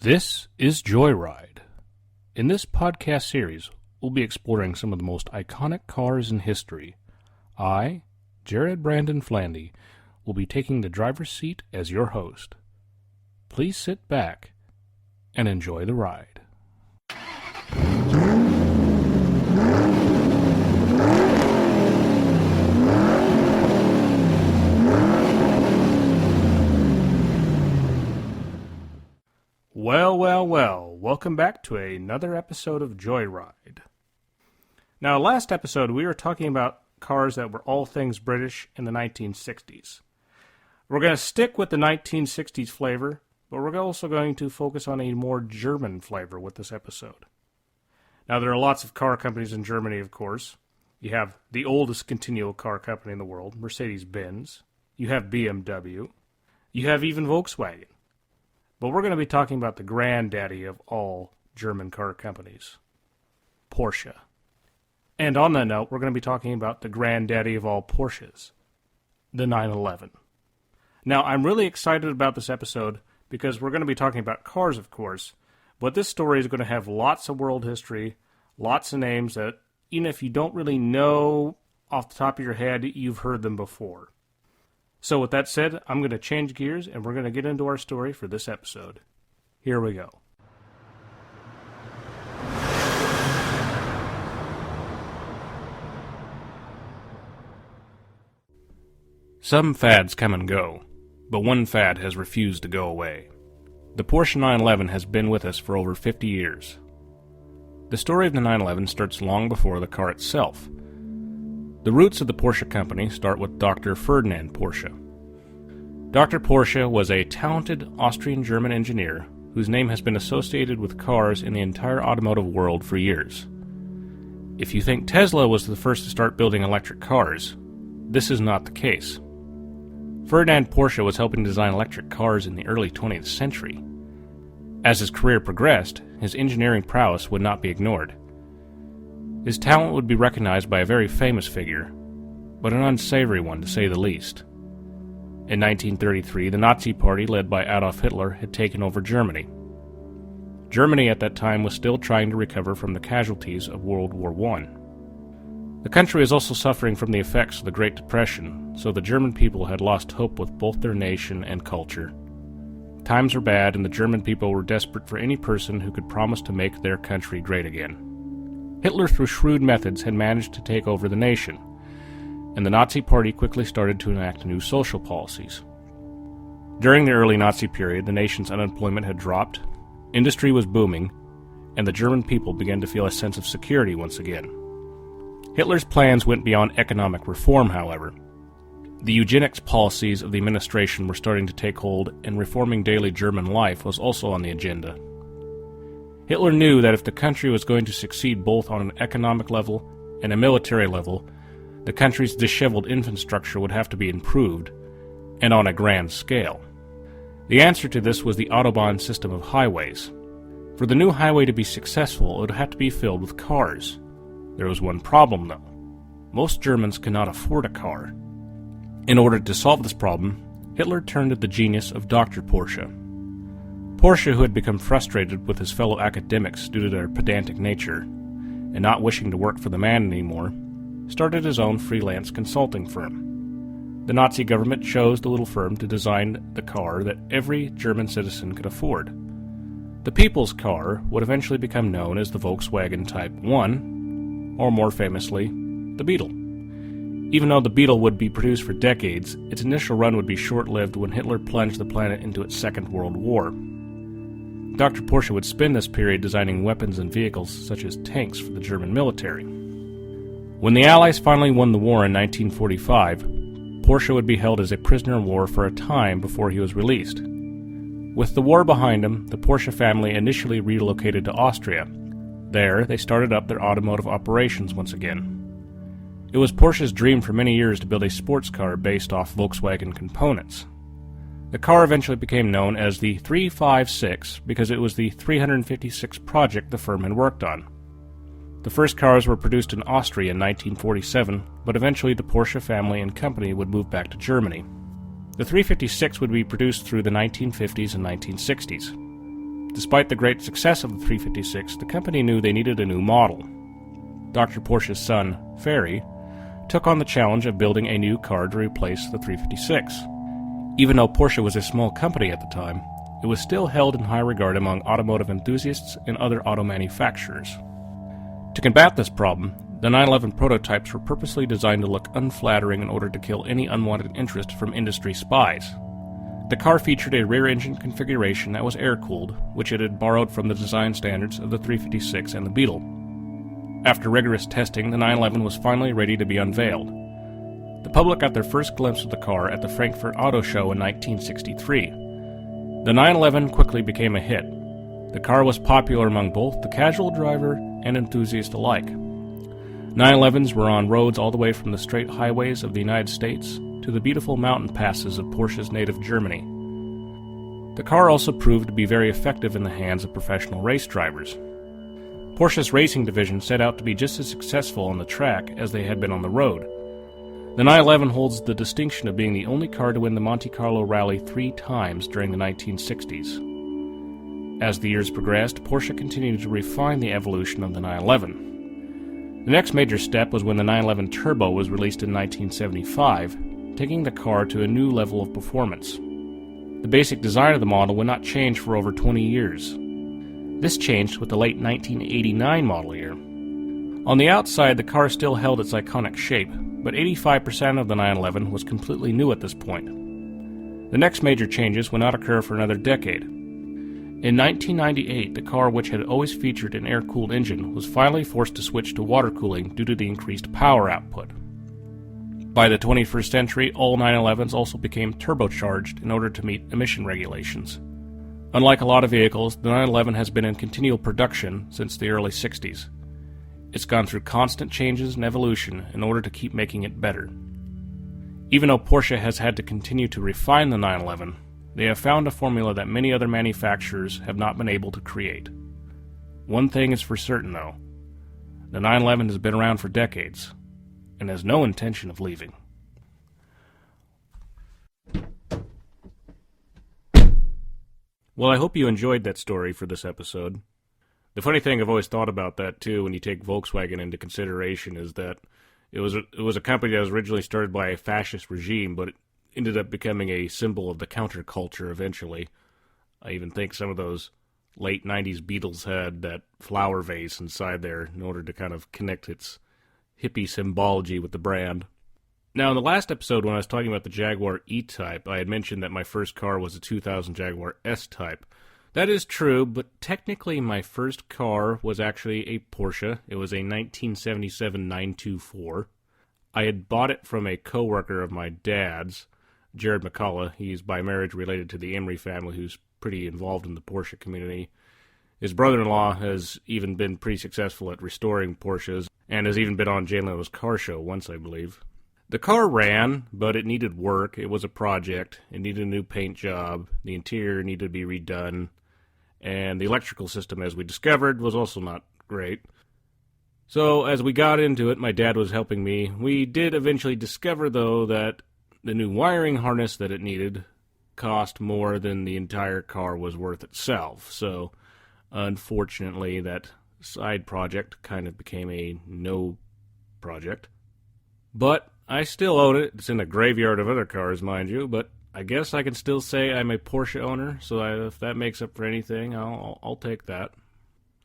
This is Joyride. In this podcast series, we'll be exploring some of the most iconic cars in history. I, Jared Brandon Flandy, will be taking the driver's seat as your host. Please sit back and enjoy the ride. Well, welcome back to another episode of Joyride. Now, last episode we were talking about cars that were all things British in the 1960s. We're going to stick with the 1960s flavor, but we're also going to focus on a more German flavor with this episode. Now, there are lots of car companies in Germany, of course. You have the oldest continual car company in the world, Mercedes-Benz. You have BMW. You have even Volkswagen. But we're going to be talking about the granddaddy of all German car companies, Porsche. And on that note, we're going to be talking about the granddaddy of all Porsches, the 911. Now, I'm really excited about this episode because we're going to be talking about cars, of course, but this story is going to have lots of world history, lots of names that, even if you don't really know off the top of your head, you've heard them before. So with that said, I'm going to change gears and we're going to get into our story for this episode. Here we go. Some fads come and go, but one fad has refused to go away. The Porsche 911 has been with us for over 50 years. The story of the 911 starts long before the car itself. The roots of the Porsche company start with Dr. Ferdinand Porsche. Dr. Porsche was a talented Austrian-German engineer whose name has been associated with cars in the entire automotive world for years. If you think Tesla was the first to start building electric cars, this is not the case. Ferdinand Porsche was helping design electric cars in the early 20th century. As his career progressed, his engineering prowess would not be ignored. His talent would be recognized by a very famous figure, but an unsavory one to say the least. In 1933, the Nazi Party led by Adolf Hitler had taken over Germany. Germany at that time was still trying to recover from the casualties of World War I. The country was also suffering from the effects of the Great Depression, so the German people had lost hope with both their nation and culture. Times were bad, and the German people were desperate for any person who could promise to make their country great again. Hitler, through shrewd methods, had managed to take over the nation, and the Nazi Party quickly started to enact new social policies. During the early Nazi period, the nation's unemployment had dropped, industry was booming, and the German people began to feel a sense of security once again. Hitler's plans went beyond economic reform, however. The eugenics policies of the administration were starting to take hold, and reforming daily German life was also on the agenda. Hitler knew that if the country was going to succeed both on an economic level and a military level, the country's disheveled infrastructure would have to be improved, and on a grand scale. The answer to this was the Autobahn system of highways. For the new highway to be successful, it would have to be filled with cars. There was one problem, though. Most Germans could not afford a car. In order to solve this problem, Hitler turned to the genius of Dr. Porsche. Porsche, who had become frustrated with his fellow academics due to their pedantic nature, and not wishing to work for the man anymore, started his own freelance consulting firm. The Nazi government chose the little firm to design the car that every German citizen could afford. The people's car would eventually become known as the Volkswagen Type 1, or more famously, the Beetle. Even though the Beetle would be produced for decades, its initial run would be short-lived when Hitler plunged the planet into its Second World War. Dr. Porsche would spend this period designing weapons and vehicles such as tanks for the German military. When the Allies finally won the war in 1945, Porsche would be held as a prisoner of war for a time before he was released. With the war behind him, the Porsche family initially relocated to Austria. There, they started up their automotive operations once again. It was Porsche's dream for many years to build a sports car based off Volkswagen components. The car eventually became known as the 356 because it was the 356th project the firm had worked on. The first cars were produced in Austria in 1947, but eventually the Porsche family and company would move back to Germany. The 356 would be produced through the 1950s and 1960s. Despite the great success of the 356, the company knew they needed a new model. Dr. Porsche's son, Ferry, took on the challenge of building a new car to replace the 356. Even though Porsche was a small company at the time, it was still held in high regard among automotive enthusiasts and other auto manufacturers. To combat this problem, the 911 prototypes were purposely designed to look unflattering in order to kill any unwanted interest from industry spies. The car featured a rear-engine configuration that was air-cooled, which it had borrowed from the design standards of the 356 and the Beetle. After rigorous testing, the 911 was finally ready to be unveiled. The public got their first glimpse of the car at the Frankfurt Auto Show in 1963. The 911 quickly became a hit. The car was popular among both the casual driver and enthusiast alike. 911s were on roads all the way from the straight highways of the United States to the beautiful mountain passes of Porsche's native Germany. The car also proved to be very effective in the hands of professional race drivers. Porsche's racing division set out to be just as successful on the track as they had been on the road. The 911 holds the distinction of being the only car to win the Monte Carlo Rally 3 times during the 1960s. As the years progressed, Porsche continued to refine the evolution of the 911. The next major step was when the 911 Turbo was released in 1975, taking the car to a new level of performance. The basic design of the model would not change for over 20 years. This changed with the late 1989 model year. On the outside, the car still held its iconic shape, but 85% of the 911 was completely new at this point. The next major changes would not occur for another decade. In 1998, the car, which had always featured an air-cooled engine, was finally forced to switch to water cooling due to the increased power output. By the 21st century, all 911s also became turbocharged in order to meet emission regulations. Unlike a lot of vehicles, the 911 has been in continual production since the early 60s. It's gone through constant changes and evolution in order to keep making it better. Even though Porsche has had to continue to refine the 911, they have found a formula that many other manufacturers have not been able to create. One thing is for certain, though. The 911 has been around for decades, and has no intention of leaving. Well, I hope you enjoyed that story for this episode. The funny thing I've always thought about that, too, when you take Volkswagen into consideration, is that it was a company that was originally started by a fascist regime, but it ended up becoming a symbol of the counterculture eventually. I even think some of those late 90s Beatles had that flower vase inside there in order to kind of connect its hippie symbology with the brand. Now, in the last episode when I was talking about the Jaguar E-Type, I had mentioned that my first car was a 2000 Jaguar S-Type. That is true, but technically my first car was actually a Porsche. It was a 1977 924. I had bought it from a coworker of my dad's, Jared McCullough. He's by marriage related to the Emery family, who's pretty involved in the Porsche community. His brother-in-law has even been pretty successful at restoring Porsches, and has even been on Jay Leno's car show once, I believe. The car ran, but it needed work. It was a project. It needed a new paint job. The interior needed to be redone. And the electrical system, as we discovered, was also not great. So as we got into it, my dad was helping me. We did eventually discover, though, that the new wiring harness that it needed cost more than the entire car was worth itself. So, unfortunately, that side project kind of became a no project. But I still own it. It's in a graveyard of other cars, mind you, but I guess I can still say I'm a Porsche owner, so if that makes up for anything, I'll take that.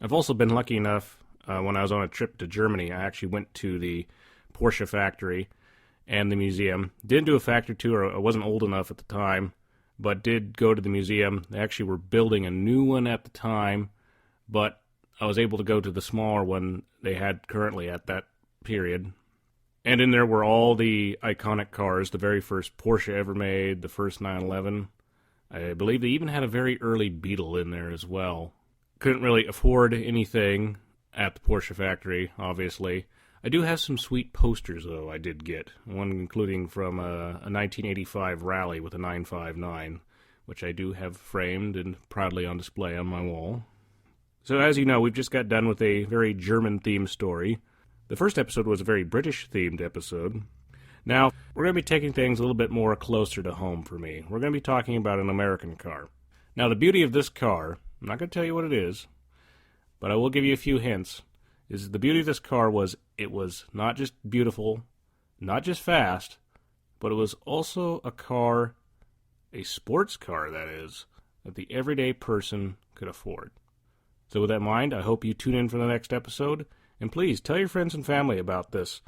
I've also been lucky enough, when I was on a trip to Germany, I actually went to the Porsche factory and the museum. Didn't do a factory tour, I wasn't old enough at the time, but did go to the museum. They actually were building a new one at the time, but I was able to go to the smaller one they had currently at that period. And in there were all the iconic cars, the very first Porsche ever made, the first 911. I believe they even had a very early Beetle in there as well. Couldn't really afford anything at the Porsche factory, obviously. I do have some sweet posters, though, I did get. One including from a 1985 rally with a 959, which I do have framed and proudly on display on my wall. So as you know, we've just got done with a very German-themed story. The first episode was a very British-themed episode. Now, we're going to be taking things a little bit more closer to home for me. We're going to be talking about an American car. Now, the beauty of this car I'm not going to tell you what it is, but I will give you a few hints. The beauty of this car was it was not just beautiful, not just fast, but it was also a car, a sports car that is, that the everyday person could afford. So with that in mind, I hope you tune in for the next episode, and please tell your friends and family about this.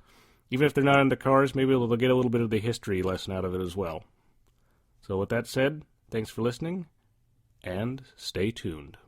Even if they're not into cars, maybe they'll get a little bit of the history lesson out of it as well. So with that said, thanks for listening, and stay tuned.